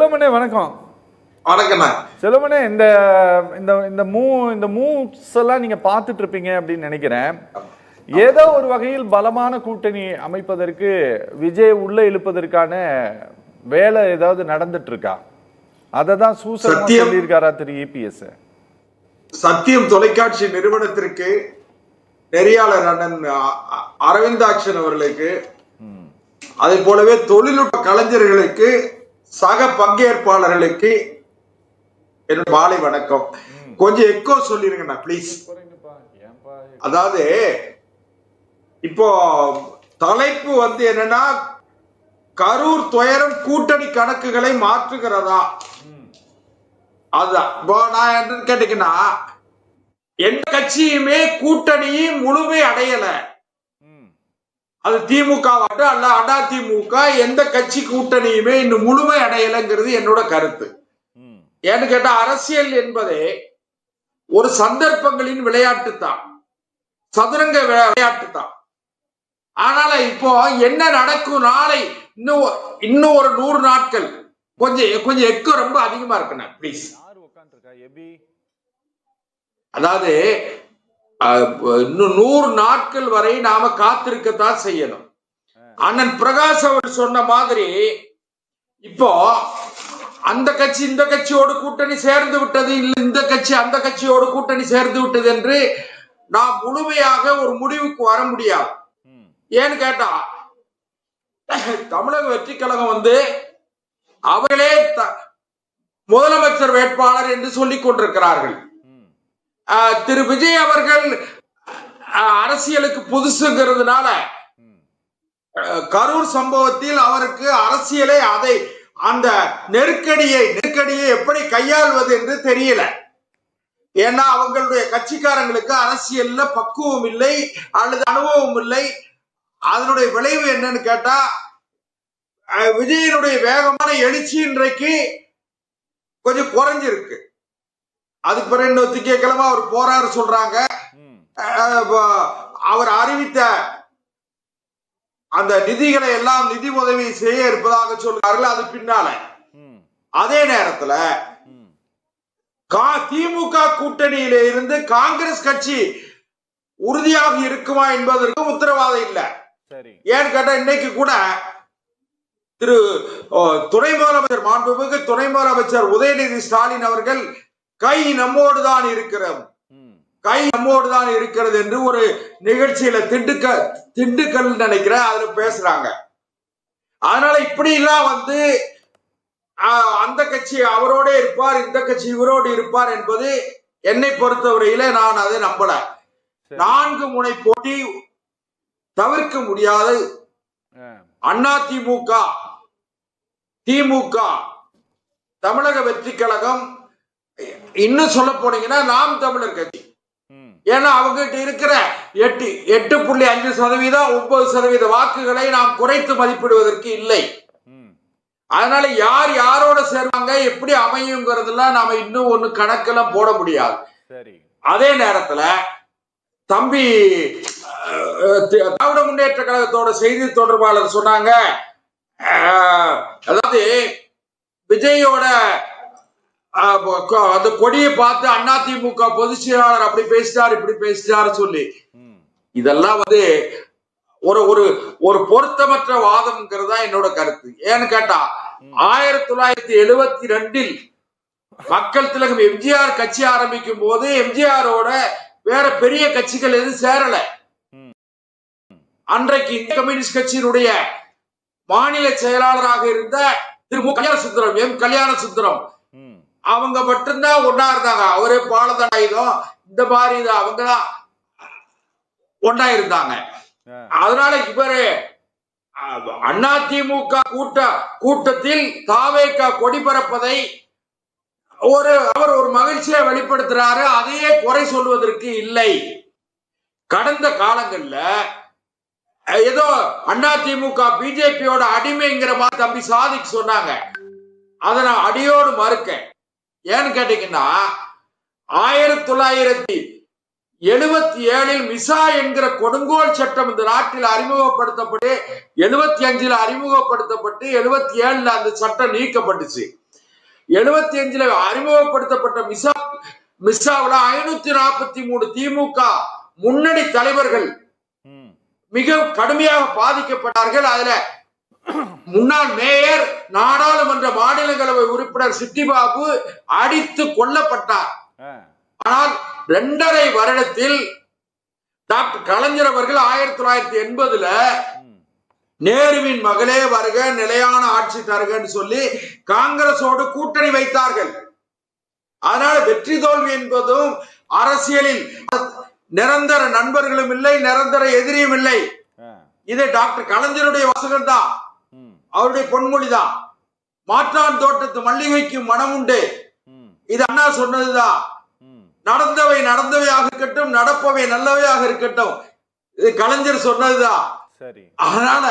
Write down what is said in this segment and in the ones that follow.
செல்வமணே வணக்கம். வணக்கண்ணா. செல்வமணே, இந்த இந்த இந்த மூவ்ஸ் எல்லாம் நீங்க பார்த்துட்டு இருப்பீங்க அப்படின்னு நினைக்கிறேன். ஏதோ ஒரு வகையில் பலமான கூட்டணி அமைப்பதற்கு விஜய் உள்ள இழுப்பதற்கான வேலை ஏதாவது நடந்துட்டு இருக்கா? அததான் சூசகமா சொல்லியிருக்காரா திரு இபிஎஸ்? சத்தியம் தொலைக்காட்சி நிறுவனத்திற்கு நெறியாளர் அண்ணன் அரவிந்தாட்சன் அவர்களுக்கு, அதே போலவே தொழில்நுட்ப கலைஞர்களுக்கு, சக பங்கேற்பாளர்களுக்கு என்னோட மாலை வணக்கம். கொஞ்சம் எக்கோ சொல்லிருங்கண்ணா பிளீஸ். அதாவது இப்போ தலைப்பு என்னன்னா, கரூர் துயரம் கூட்டணி கணக்குகளை மாற்றுகிறதா? அதுதான் நான் என்ன கேட்டீங்கன்னா, எந்த கட்சியுமே கூட்டணியும் முழுமை அடையல. அது திமுக அல்ல அதிமுக, எந்த கட்சி கூட்டணியுமே இன்னும் முழுமை அடையலைங்கிறது என்னோட கருத்து. ஏன்னு கேட்டா, அரசியல் என்பதே ஒரு சந்தர்ப்பங்களின் விளையாட்டு தான், சதுரங்க விளையாட்டு தான். ஆனால இப்போ என்ன நடக்கும், நாளை இன்னும் ஒரு 100 நாட்கள், கொஞ்சம் எக்கோ ரொம்ப அதிகமா இருக்குண்ணா பிளீஸ். அதாவது இன்னும் 100 நாட்கள் வரை நாம காத்திருக்கத்தான் செய்யணும். அண்ணன் பிரகாஷ் அவர் சொன்ன மாதிரி இப்போ அந்த கட்சி இந்த கட்சியோடு கூட்டணி சேர்ந்து விட்டது, இல்ல இந்த கட்சி அந்த கட்சியோடு கூட்டணி சேர்ந்து விட்டது என்று நாம் முழுமையாக ஒரு முடிவுக்கு வர முடியாது. ஏன்னு கேட்டா, தமிழக வெற்றி கழகம் அவர்களே முதலமைச்சர் வேட்பாளர் என்று சொல்லிக் கொண்டிருக்கிறார்கள். திரு விஜய் அவர்கள் அரசியலுக்கு புதுசுங்கிறதுனால கரூர் சம்பவத்தில் அவருக்கு அரசியலை அந்த நெருக்கடியை எப்படி கையாள்வது என்று தெரியல. ஏன்னா அவங்களுடைய கட்சிக்காரங்களுக்கு அரசியல்ல பக்குவம் இல்லை அல்லது அனுபவம் இல்லை. அதனுடைய விளைவு என்னன்னு கேட்டா, விஜயனுடைய வேகமான எழுச்சி இன்றைக்கு கொஞ்சம் குறைஞ்சிருக்கு. அதுக்கு பிறகு இன்னும் திங்கட்கிழமை அவர் போறாரு சொல்றாங்க. அவர் அறிவித்த அந்த நிதிகளை எல்லாம் நிதி உதவி செய்ய இருப்பதாக சொல்றார்கள். அது பின்னால அதே நேரத்துல திமுக கூட்டணியில இருந்து காங்கிரஸ் கட்சி உறுதியாக இருக்குமா என்பதற்கு உத்தரவாதம் இல்லை. ஏன்னு கேட்டா, இன்னைக்கு கூட திரு துணை முதலமைச்சர், மாண்புமிகு துணை முதலமைச்சர் உதயநிதி ஸ்டாலின் அவர்கள் கை நம்மோடு தான் இருக்கிறது என்று ஒரு நிகழ்ச்சியில திண்டுக்கல் நினைக்கிறேன் அதுல பேசுறாங்க. அதனால இப்படி எல்லாம் அந்த கட்சி அவரோட இருப்பார், இந்த கட்சி இவரோடு இருப்பார் என்பது என்னை பொறுத்தவரையில நான் அதை நம்பல. 4 முனை போட்டி தவிர்க்க முடியாது. அதிமுக, திமுக, தமிழக வெற்றி கழகம், இன்னும் சொல்ல போனீங்கன்னா நாம் தமிழர் கட்சி. ஏன்னா அவங்க கிட்ட இருக்கிற 8.5%, 9% வாக்குகளை நாம் குறைத்து மதிப்பிடுவதற்கு இல்லை. அதனால யார் யாரோட சேர்வாங்க, எப்படி அமையுங்கிறதுலாம் நாம இன்னும் ஒண்ணு கணக்கெல்லாம் போட முடியாது. அதே நேரத்துல தம்பி திராவிட முன்னேற்ற கழகத்தோட செய்தி தொடர்பாளர் சொன்னாங்க, அதாவது விஜயோட அந்த கொடியை பார்த்து அதிமுக பொதுச் செயலாளர் அப்படி பேசிட்டார் இப்படி பேசிட்டாரு சொல்லி, இதெல்லாம் ஒரு பொருத்தமற்ற வாதம்ங்கிறதா என்னோட கருத்து. ஏன்னு கேட்டா, 1972 மக்கள் திலகம் எம்ஜிஆர் கட்சி ஆரம்பிக்கும் போது எம்ஜிஆரோட வேற பெரிய கட்சிகள் எதுவும் சேரல. அன்றைக்கு இந்திய கம்யூனிஸ்ட் கட்சியினுடைய மாநில செயலாளராக இருந்த திரு கல்யாண சுந்தரம் அவங்க மட்டும்தான் ஒன்னா இருந்தாங்க. அவரே பாலதண்டாயுதம் இந்த மாதிரி அவங்கதான் ஒன்னா இருந்தாங்க. அதனால இவரு அதிமுக கூட்டத்தில் தாவேகா கொடி பறப்பதை அவர் ஒரு மகிழ்ச்சியை வெளிப்படுத்துறாரு. அதையே குறை சொல்வதற்கு இல்லை. கடந்த காலங்கள்ல ஏதோ அதிமுக பிஜேபியோட அடிமைங்கிற மாதிரி தம்பி சாதிக்கு சொன்னாங்க. அதை நான் அடியோடு மறுக்க. ஏன்னு கேட்டீங்கன்னா, 1977 மிசா என்கிற கொடுங்கோல் சட்டம் இந்த நாட்டில் அறிமுகப்படுத்தப்பட்டு 75 அறிமுகப்படுத்தப்பட்டு 77 அந்த சட்டம் நீக்கப்பட்டுச்சு. 75 அறிமுகப்படுத்தப்பட்ட மிசாவில் 543 திமுக முன்னணி தலைவர்கள் மிக கடுமையாக பாதிக்கப்பட்டார்கள். அதுல முன்னாள் மேயர், நாடாளுமன்ற மாநிலங்களவை உறுப்பினர் சிட்டிபாபு அடித்து கொல்லப்பட்டார். ஆனால் 2.5 வருடத்தில் டாக்டர் கலைஞர் அவர்கள் 1980ல நேருவின் மகளே வருக, நிலையான ஆட்சி தருகன்னு சொல்லி காங்கிரஸோடு கூட்டணி வைத்தார்கள். அதனால வெற்றி தோல்வி என்பதும் அரசியலில் நிரந்தர நண்பர்களும் இல்லை, நிரந்தர எதிரியும் இல்லை. இது டாக்டர் கலைஞருடைய வசனம் தான், அவருடைய பொன்மொழிதான். மாற்றான் தோட்டத்து மல்லிகைக்கு மனம் உண்டு, இது அண்ணா சொன்னதுதான். நடந்தவை நடந்தவையாக இருக்கட்டும், நடப்பவை நல்லவையாக இருக்கட்டும், இது கலைஞர் சொன்னதுதான். அதனால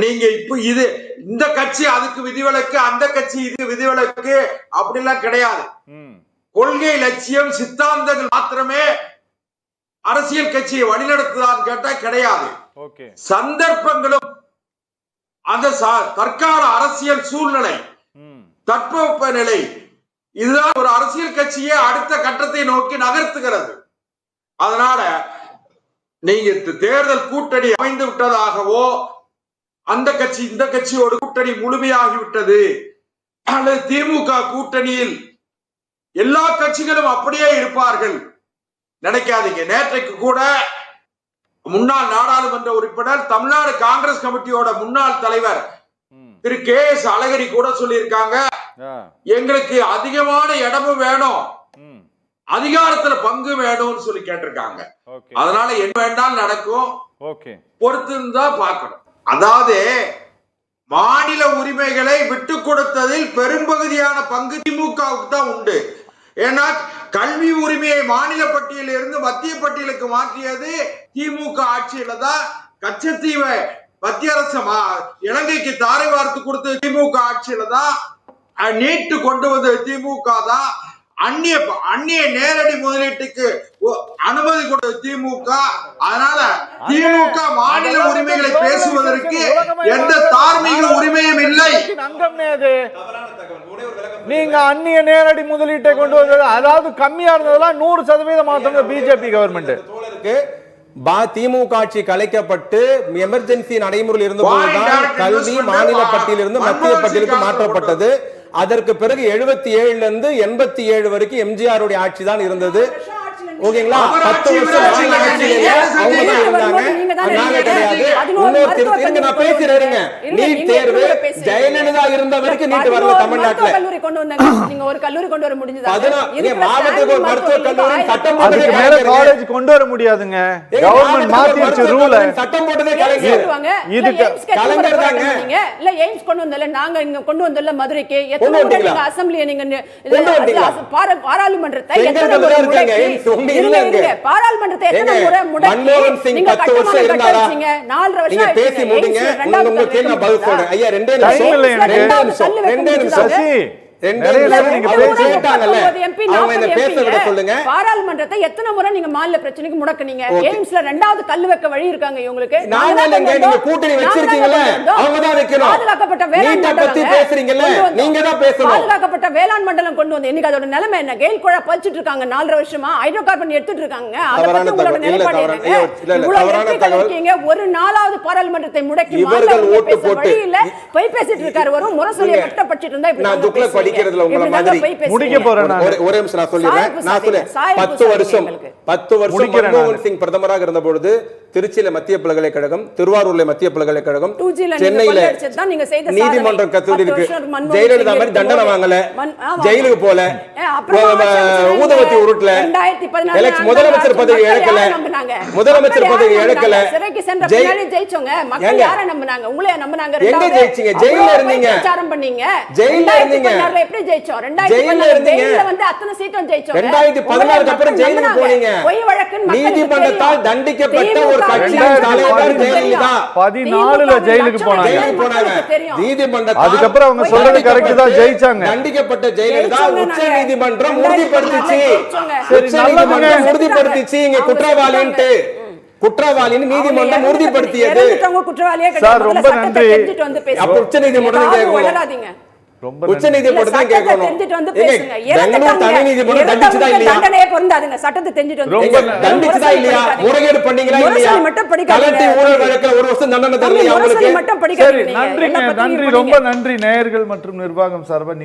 நீங்க இப்ப இது இந்த கட்சி அதுக்கு விதிவிலக்கு, அந்த கட்சி இதுக்கு விதிவிலக்கு அப்படிலாம் கிடையாது. கொள்கை, லட்சியம், சித்தாந்தங்கள் மாத்திரமே அரசியல் கட்சியை வழிநடத்துதான் கேட்டா கிடையாது. சந்தர்ப்பங்களும் அந்த தற்கால அரசியல் சூழ்நிலை, தட்பவெப்ப நிலை, இதுதான் ஒரு அரசியல் கட்சியை அடுத்த கட்டத்தை நோக்கி நகர்த்துகிறது. அதனால நீங்க தேர்தல் கூட்டணி அமைந்து விட்டதாகவோ, அந்த கட்சி இந்த கட்சியோட கூட்டணி முழுமையாகிவிட்டது, அல்லது திமுக கூட்டணியில் எல்லா கட்சிகளும் அப்படியே இருப்பார்கள் நினைக்காதீங்க. நேற்றைக்கு கூட முன்னாள் நாடாளுமன்ற உறுப்பினர், தமிழ்நாடு காங்கிரஸ் கமிட்டியோட முன்னாள் தலைவர் திரு KS அழகிரி கூட சொல்லியிருக்காங்க, எங்களுக்கு அதிகமான இடமும் வேணும், அதிகாரத்துல பங்கு வேணும்னு சொல்லி கேட்டிருக்காங்க. அதனால என்ன வேண்டாம் நடக்கும், பொறுத்துதான் பார்க்கணும். அதாவது மாநில உரிமைகளை விட்டு கொடுத்ததில் பெரும்பகுதியான பங்கு திமுகவுக்கு தான் உண்டு. ஏன்னா கல்வி உரிமையை மாநில பட்டியலில் இருந்து மத்திய பட்டியலுக்கு மாற்றியது திமுக ஆட்சியில தான். கச்சத்தீவை மத்திய அரசு இலங்கைக்கு தாரை வார்த்து கொடுத்தது திமுக ஆட்சியில தான். நீட்டு கொண்டு வந்தது திமுக தான். அந்நிய நேரடி முதலீட்டுக்கு அனுமதி கொடுத்தது திமுக. அதனால திமுக மாநில உரிமைகளை பேசுவதற்கு எந்த தார்மீக உரிமையும் இல்லை. நீங்க அந்நிய நேரடி முதலீட்டை கொண்டு வந்தது, அதாவது கம்மியா இருந்ததெல்லாம் 100% மாத்தங்க பிஜேபி கவர்மெண்ட். திமுக ஆட்சி கலைக்கப்பட்டு எமர்ஜென்சி நடைமுறையில் இருந்தபோதுதான் கல்வி மாநில பட்டியலிருந்து மத்திய பட்டியலுக்கு மாற்றப்பட்டது. அதற்கு பிறகு 77 இருந்து 87 வரைக்கும் எம்ஜிஆருடைய ஆட்சி தான் இருந்தது. ஓகேங்களா? 10 வருஷம் அவங்க தான் இருந்தாங்க, நாங்க கிடையாது. இன்னொரு நான் பேசுறேன், நீட் தேர்வு ஜெயலலிதா இருந்த வரைக்கும் நீட் வரல தமிழ்நாட்டுல. நீங்க ஒரு கல்லூரி கொண்டு வர முடிஞ்சதா? மாவட்டத்துக்கு ஒரு மருத்துவ கல்லூரி சட்டம் அதுக்கு மேல காலேஜ் கொண்டு வர முடியாதுங்க. கவர்மெண்ட் மாத்திருச்சு ரூல். சட்டம் போட்டதே கலைஞர். இதுக்கு கலைஞர் தாங்க. இல்ல எய்ம்ஸ் கொண்டு வந்தல, நாங்க இங்க கொண்டு வந்தல மதுரைக்கு. எத்தனை முறை நீங்க அசெம்பிளியை நீங்க பாராளுமன்றத்தை எத்தனை முறை முடக்கி பாராளுமன்றத்தை எத்தனை முறை முடக்கி நீங்க 10 வருஷம் இருந்தாரா? 4 வருஷம் நீங்க பேசி முடிங்க. உங்க கேள்வி நான் பதில் சொல்றேன். ஐயா 2 நிமிஷம் சசி பாராளுமன்றத்தை எத்தனை முறை நீங்க மாநில பிரச்சனைக்கு முடக்குனீங்க? எய்ம்ஸ்ல 2வது கல்லு வைக்க வழி இருக்காங்க இவங்களுக்கு. கூட்டணி வச்சிருக்கீங்கல்ல, அவங்க தான் வைக்கணும். பாதுகாக்கப்பட்ட வேளாண் பத்தி பேசுறீங்கல்ல, நீங்க தான் பேசணும். பாதுகாக்கப்பட்ட வேளாண் மண்டலம் கொண்டு வந்து இன்னைக்கு அதோட நிலைமை என்ன? கெயில் குழா பறிச்சிட்டு இருக்காங்க 4 வருஷமா, ஹைட்ரோ கார்பன் எடுத்துட்டு இருக்காங்க. அத பத்தி உங்களோட நிலைப்பாடு என்ன? ஒரு 4வது பாராளுமன்றத்தை முடக்கி இவர்கள் ஓட்டு போட்டு போய் பேசிட்டு இருக்காரு. ஒரு முரசொலியை கட்டப்பட்டு இருந்தா இப்படி நான் துக்ளக் படிக்கிறதுல உங்கள முடிக்க போறேன். ஒரே நிமிஷம் நான் சொல்லிடுறேன். நான் சொல்றேன் 10 வருஷம் மன்மோகன் சிங் பிரதமராக இருந்த பொழுது திருச்சியில மத்திய பல்கலைக்கழகம், திருவாரூர்ல மத்திய பல்கலைக்கழகம், சென்னையில நீதிமன்றம் கத்தூரி இருக்கு. ஜெயலலிதா மாதிரி தண்டனை வாங்கல, ஜெயிலுக்கு போல, ஊதுவத்தி உருட்டல, முதலமைச்சர் பதவி இழக்கல, முதலமைச்சர் பதவி இழக்கல. எங்க ஜெயிச்சீங்க? ஜெயில இருந்தீங்க, ஜெயில இருந்தீங்க, ஜெயில இருந்தீங்க. 2016 அப்புறம் ஜெயிலுக்கு போனீங்க. நீதிமன்றத்தால் தண்டிக்கப்பட்ட ஒரு கட்சியின் தலைவர் ஜெயலலிதா 14ல ஜெயிலுக்கு போனாங்க. நீதிமன்றத்தால் அதுக்கப்புறம் அவங்க சொல்றது கரெக்ட் தான், ஜெயிச்சாங்க. தண்டிக்கப்பட்ட ஜெயலலிதா உச்ச நீதிமன்றம் உறுதிப்படுத்திச்சு. இங்க குற்றவாளின்ட்டு குற்றவாளின்னு நீதிமன்றம் உறுதிப்படுத்தியது. சார் ரொம்ப நன்றி. அப்ப உச்ச நீதிமன்றம் ரொம்ப உச்ச நீதிமன்றத்தை சட்டத்தை கேட்கணும். தெரிஞ்சுட்டு வந்து ஏங்க, பேசுங்க. பெங்களூர் தனி நீதிமன்றம் தண்டிச்சுதா இறந்தவங்களுக்கு இல்லையா? தண்டனையே பொருந்தாதுங்க. சட்டத்தை தெரிஞ்சுட்டு வந்து ரொம்ப பேசுங்க. தண்டிச்சுதா இல்லையா? முறைகேடு பண்ணீங்களா இல்லையா? முரசொலி மட்டும் படிக்காதீங்க. கலட்டி ஊழல் வழக்குல 1 வருஷம் தண்டனை தரலையா முரசொலி உங்களுக்கு? மட்டும் சரி, படிக்காதீங்க. நன்றிங்க, எல்லா பத்தியும் நன்றி, படிங்க. ரொம்ப நன்றி. நேயர்கள் மற்றும் நிர்வாகம் சார்பா